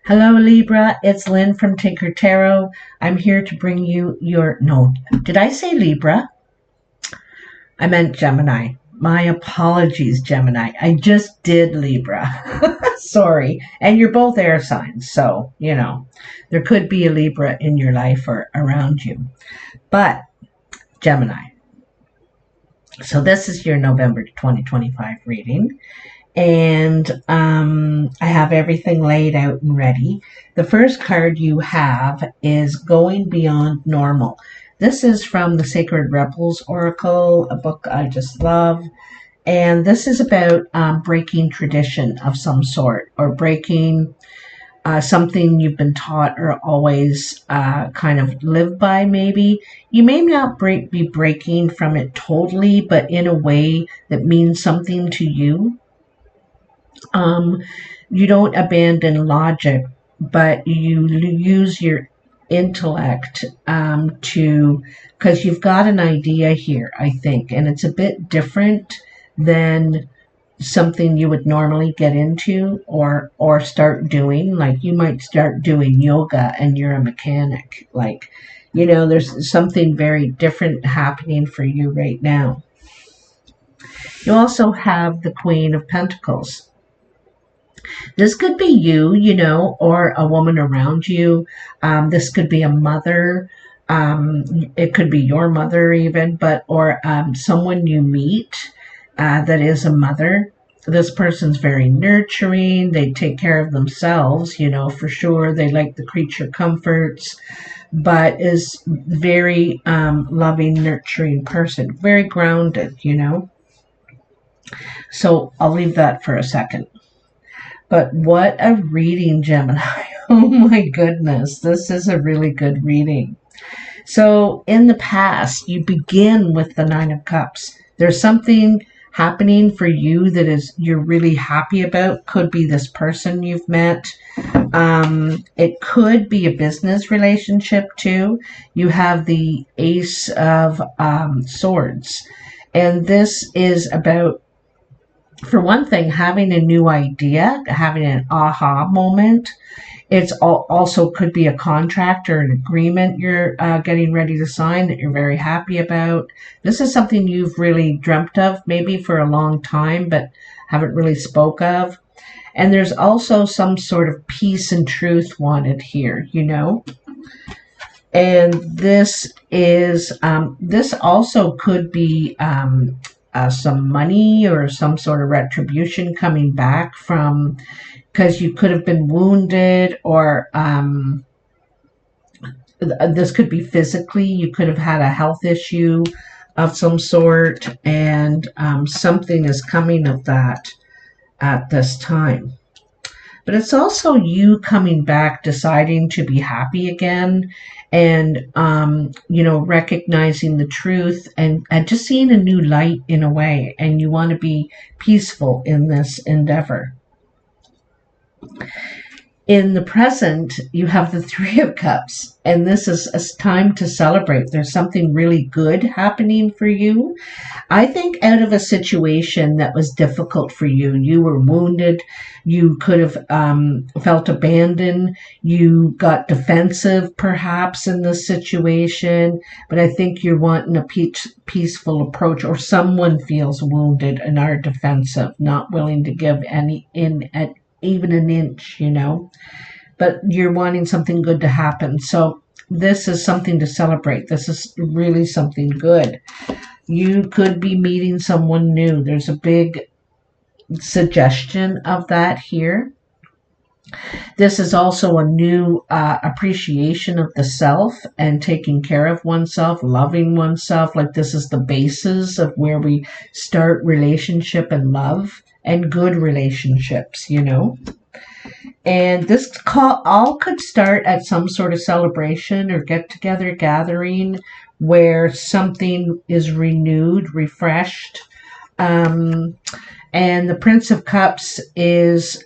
Hello, Libra. It's Lynn from Tinker Tarot. I'm here to bring you no, did I say Libra? I meant Gemini. My apologies, Gemini. I just did Libra. Sorry. And you're both air signs, so, there could be a Libra in your life or around you. But, Gemini. So this is your November 2025 reading. And I have everything laid out and ready. The first card you have is Going Beyond Normal. This is from the Sacred Rebels Oracle, a book I just love. And this is about breaking tradition of some sort, or breaking something you've been taught or always kind of live by, maybe. You may not be breaking from it totally, but in a way that means something to you. You don't abandon logic, but you use your intellect because you've got an idea here, I think, and it's a bit different than something you would normally get into or start doing. Like, you might start doing yoga and you're a mechanic. Like, there's something very different happening for you right now. You also have the Queen of Pentacles. This could be you, or a woman around you. This could be a mother. It could be your mother even, or someone you meet that is a mother. This person's very nurturing. They take care of themselves, for sure. They like the creature comforts, but is very loving, nurturing person. Very grounded, So I'll leave that for a second. But what a reading, Gemini. Oh my goodness, this is a really good reading. So in the past, you begin with the Nine of Cups. There's something happening for you that you're really happy about. Could be this person you've met. It could be a business relationship too. You have the Ace of Swords. And this is about, for one thing, having a new idea, having an aha moment. It's also could be a contract or an agreement you're getting ready to sign that you're very happy about. This is something you've really dreamt of, maybe for a long time, but haven't really spoke of. And there's also some sort of peace and truth wanted here, And this is, this also could be some money or some sort of retribution coming back from, because you could have been wounded, or this could be physically. You could have had a health issue of some sort, and something is coming of that at this time. But it's also you coming back, deciding to be happy again, and recognizing the truth, and just seeing a new light in a way, and you want to be peaceful in this endeavor. In the present, you have the Three of Cups, and this is a time to celebrate. There's something really good happening for you. I think out of a situation that was difficult for you, you were wounded, you could have felt abandoned, you got defensive perhaps in this situation, but I think you're wanting a peaceful approach, or someone feels wounded and are defensive, not willing to give even an inch, but you're wanting something good to happen. So this is something to celebrate. This is really something good. You could be meeting someone new. There's a big suggestion of that here. This is also a new appreciation of the self and taking care of oneself, loving oneself. Like, this is the basis of where we start relationship and love and good relationships, And this all could start at some sort of celebration or get-together gathering where something is renewed, refreshed. And the Prince of Cups is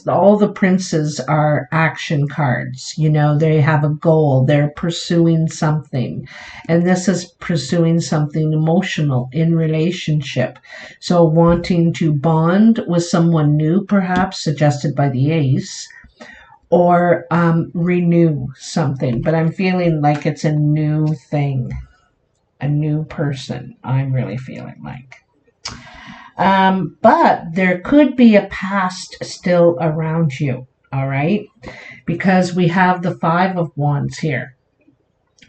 all the princes are action cards. They have a goal. They're pursuing something. And this is pursuing something emotional in relationship. So wanting to bond with someone new, perhaps suggested by the Ace, or renew something. But I'm feeling like it's a new thing, a new person. I'm really feeling like. But there could be a past still around you, all right? Because we have the Five of Wands here.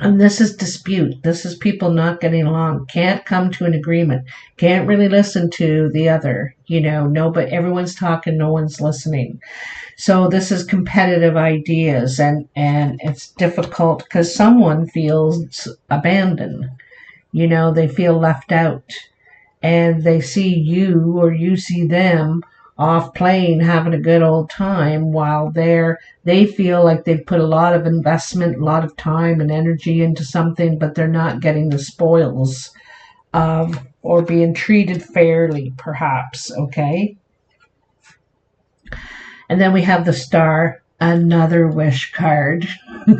And this is dispute. This is people not getting along, can't come to an agreement, can't really listen to the other, no, but everyone's talking, no one's listening. So this is competitive ideas, and it's difficult because someone feels abandoned. They feel left out, and they see you or you see them off playing, having a good old time, while they feel like they've put a lot of investment, a lot of time and energy into something, but they're not getting the spoils of, or being treated fairly, perhaps, okay? And then we have the Star, another wish card,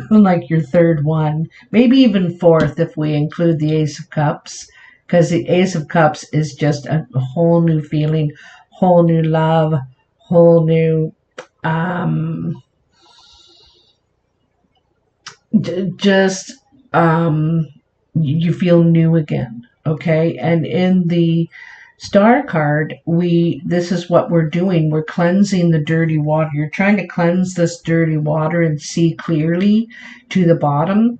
like your third one, maybe even fourth if we include the Ace of Cups, because the Ace of Cups is just a whole new feeling, whole new love, whole new you feel new again, okay? And in the Star card, this is what we're doing. We're cleansing the dirty water. You're trying to cleanse this dirty water and see clearly to the bottom.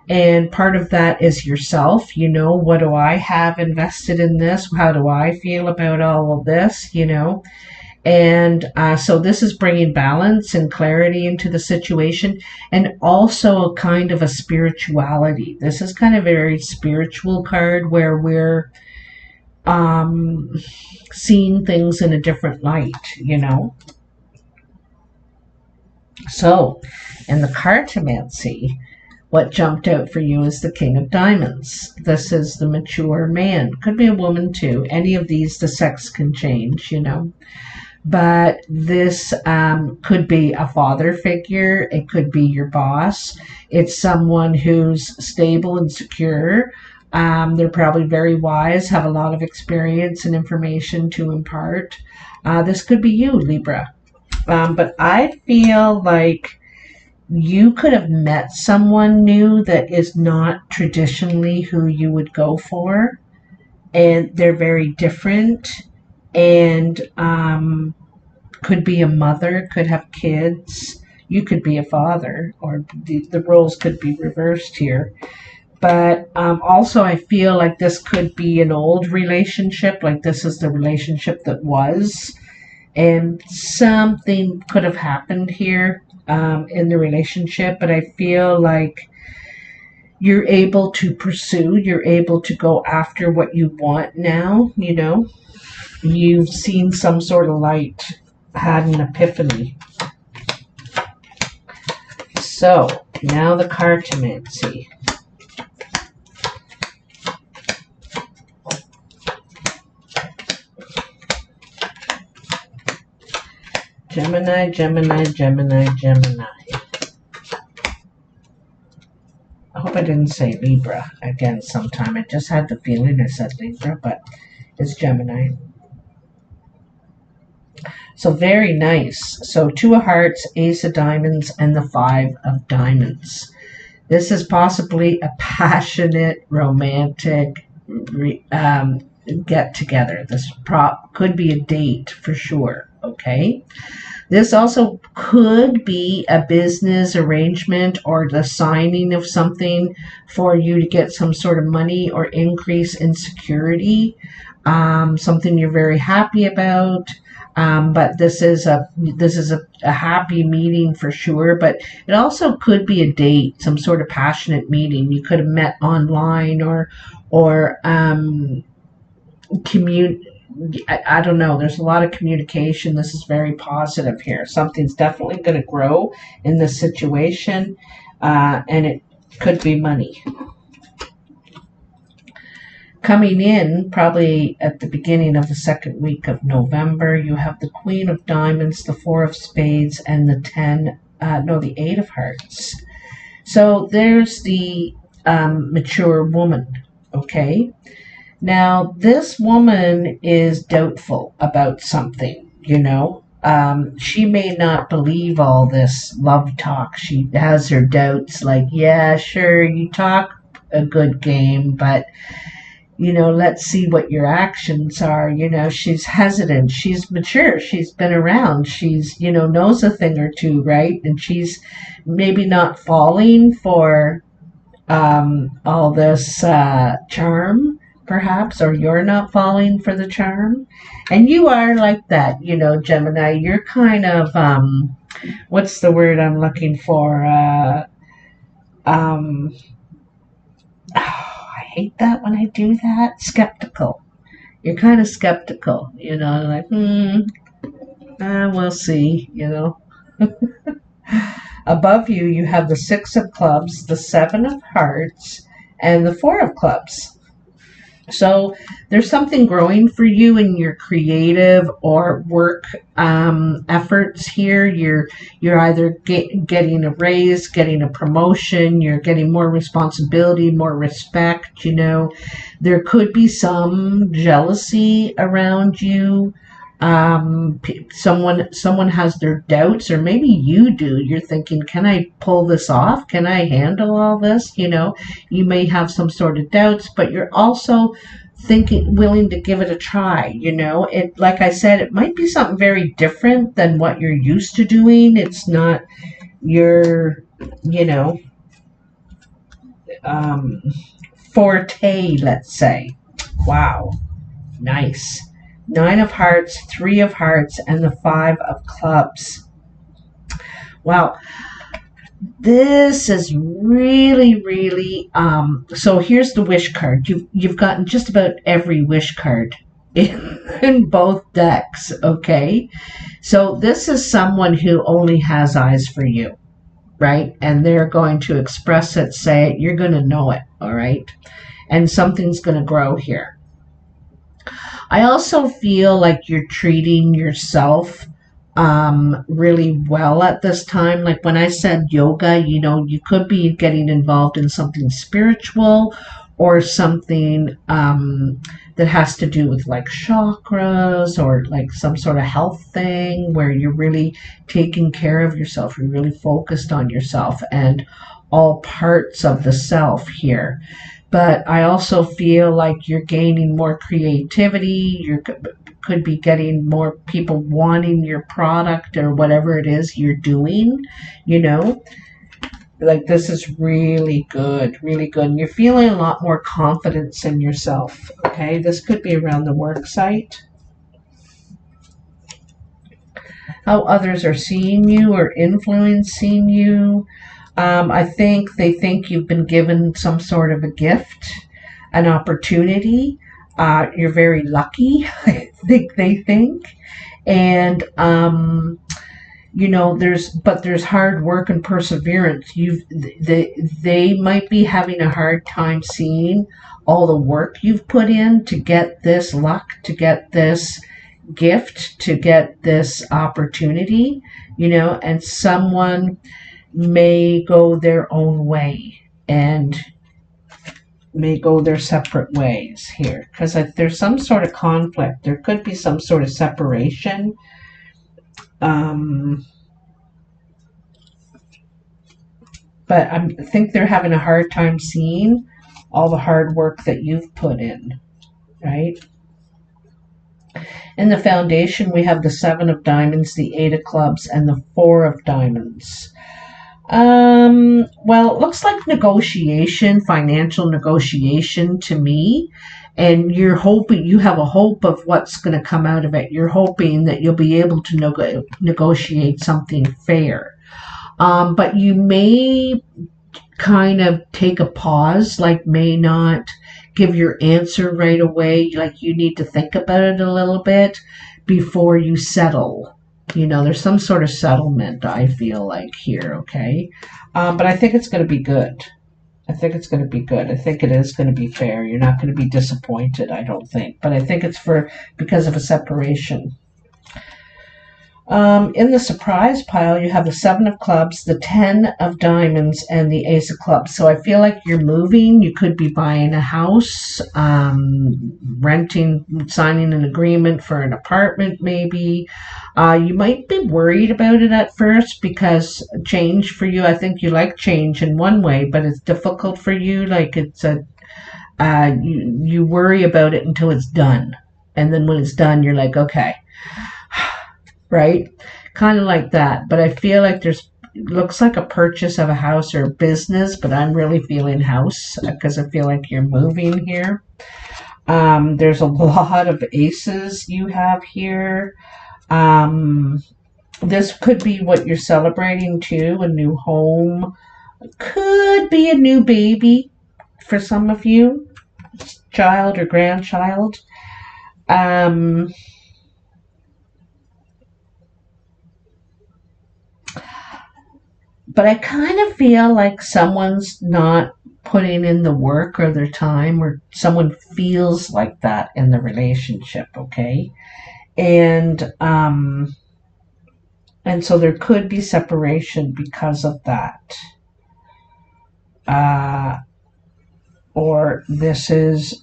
And part of that is yourself. What do I have invested in this? How do I feel about all of this? And so this is bringing balance and clarity into the situation, and also a kind of a spirituality. This is kind of a very spiritual card where we're seeing things in a different light, So, in the cartomancy, what jumped out for you is the King of Diamonds. This is the mature man. Could be a woman too. Any of these, the sex can change, But this could be a father figure. It could be your boss. It's someone who's stable and secure. They're probably very wise, have a lot of experience and information to impart. This could be you, Libra. But I feel like you could have met someone new that is not traditionally who you would go for. And they're very different. And could be a mother, could have kids. You could be a father, or the roles could be reversed here. But also I feel like this could be an old relationship, like this is the relationship that was, and something could have happened here in the relationship, but I feel like you're able to pursue, you're able to go after what you want now, You've seen some sort of light, had an epiphany. So, now the cartomancy. Gemini, Gemini, Gemini, Gemini. I hope I didn't say Libra again sometime. I just had the feeling I said Libra, but it's Gemini. So very nice. So Two of Hearts, Ace of Diamonds, and the Five of Diamonds. This is possibly a passionate, romantic get together. This could be a date for sure. Okay. This also could be a business arrangement or the signing of something for you to get some sort of money or increase in security. Something you're very happy about. But this is a happy meeting for sure. But it also could be a date, some sort of passionate meeting. You could have met online or I don't know. There's a lot of communication. This is very positive here. Something's definitely going to grow in this situation, and it could be money. Coming in probably at the beginning of the second week of November, you have the Queen of Diamonds, the Four of Spades, and the Eight of Hearts. So there's the mature woman, okay? Now, this woman is doubtful about something, She may not believe all this love talk. She has her doubts, like, yeah, sure, you talk a good game, but let's see what your actions are. She's hesitant. She's mature. She's been around. She's, knows a thing or two, right? And she's maybe not falling for all this charm, perhaps, or you're not falling for the charm. And you are like that, Gemini. You're kind of, what's the word I'm looking for? Um, I hate that when I do that. Skeptical. You're kind of skeptical, like, we'll see. Above you, you have the Six of Clubs, the Seven of Hearts, and the Four of Clubs. So there's something growing for you in your creative or work efforts here. You're either getting a raise, getting a promotion, you're getting more responsibility, more respect. There could be some jealousy around you. Someone has their doubts, or maybe you do. You're thinking, can I pull this off? Can I handle all this? You may have some sort of doubts, but you're also willing to give it a try. It, like I said, it might be something very different than what you're used to doing. It's not your, forte, let's say. Wow. Nice. Nine of Hearts, Three of Hearts, and the Five of Clubs. Wow. This is really, really, so here's the wish card. You've gotten just about every wish card in both decks, okay? So this is someone who only has eyes for you, right? And they're going to express it, say it, you're going to know it, all right? And something's going to grow here. I also feel like you're treating yourself really well at this time. Like when I said yoga, you could be getting involved in something spiritual or something that has to do with like chakras or like some sort of health thing where you're really taking care of yourself. You're really focused on yourself and all parts of the self here. But I also feel like you're gaining more creativity. You could be getting more people wanting your product or whatever it is you're doing, Like this is really good, really good. And you're feeling a lot more confidence in yourself, okay? This could be around the work site. How others are seeing you or influencing you. I think they think you've been given some sort of a gift, an opportunity. You're very lucky, I think they think. And, there's hard work and perseverance. They might be having a hard time seeing all the work you've put in to get this luck, to get this gift, to get this opportunity, and someone may go their own way and may go their separate ways here because there's some sort of conflict. There could be some sort of separation. But I think they're having a hard time seeing all the hard work that you've put in, right? In the foundation, we have the Seven of Diamonds, the Eight of Clubs, and the Four of Diamonds. Well, it looks like negotiation, financial negotiation to me. And you're hoping, you have a hope of what's going to come out of it. You're hoping that you'll be able to negotiate something fair. But you may kind of take a pause, like may not give your answer right away. Like you need to think about it a little bit before you settle. There's some sort of settlement, I feel like, here, okay? But I think it's going to be good. I think it's going to be good. I think it is going to be fair. You're not going to be disappointed, I don't think. But I think it's because of a separation. In the surprise pile, you have the Seven of Clubs, the Ten of Diamonds, and the Ace of Clubs. So I feel like you're moving. You could be buying a house, renting, signing an agreement for an apartment, maybe. You might be worried about it at first because change for you, I think you like change in one way, but it's difficult for you. Like you worry about it until it's done. And then when it's done, you're like, okay, right? Kind of like that. But I feel like looks like a purchase of a house or a business, but I'm really feeling house because I feel like you're moving here. There's a lot of aces you have here. This could be what you're celebrating too, a new home. Could be a new baby for some of you, child or grandchild. But I kind of feel like someone's not putting in the work or their time, or someone feels like that in the relationship, okay? And so there could be separation because of that. Or this is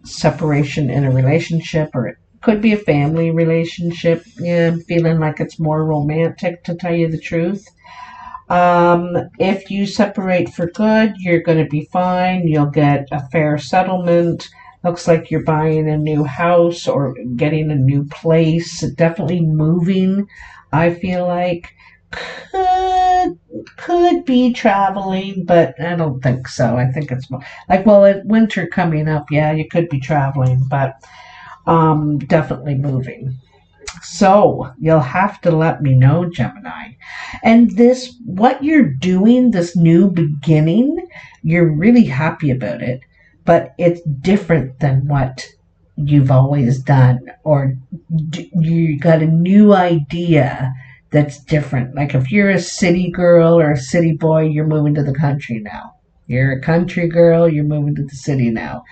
separation in a relationship, or it could be a family relationship. Yeah, I'm feeling like it's more romantic, to tell you the truth. If you separate for good, you're going to be fine. You'll get a fair settlement. Looks like you're buying a new house or getting a new place. Definitely moving, I feel like. Could be traveling, but I don't think so. I think it's more like, well, winter coming up, yeah, you could be traveling, but definitely moving. So you'll have to let me know, Gemini. And this, what you're doing, this new beginning, you're really happy about it, but it's different than what you've always done, or you got a new idea that's different. Like if you're a city girl or a city boy, you're moving to the country now. You're a country girl, you're moving to the city now.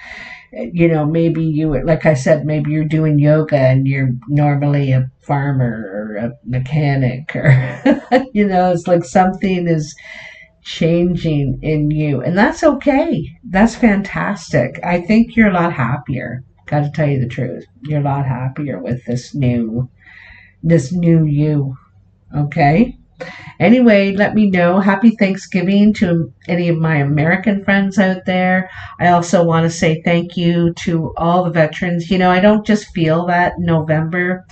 You know, maybe you, like I said, maybe you're doing yoga and you're normally a farmer or a mechanic, or, you know, it's like something is changing in you. And that's okay. That's fantastic. I think you're a lot happier. Got to tell you the truth. You're a lot happier with this new you. Okay? Anyway, let me know. Happy Thanksgiving to any of my American friends out there. I also want to say thank you to all the veterans. You know, I don't just feel that in November.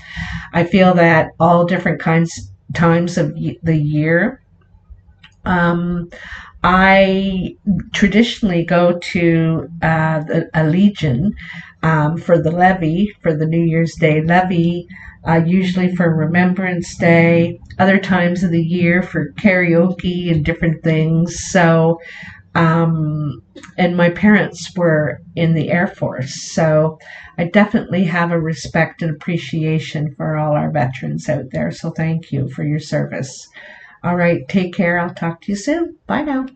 I feel that all different times of the year. I traditionally go to a Legion for the levy, for the New Year's Day levy, usually for Remembrance Day, other times of the year for karaoke and different things. So, and my parents were in the Air Force, so I definitely have a respect and appreciation for all our veterans out there. So thank you for your service. All right, take care. I'll talk to you soon. Bye now.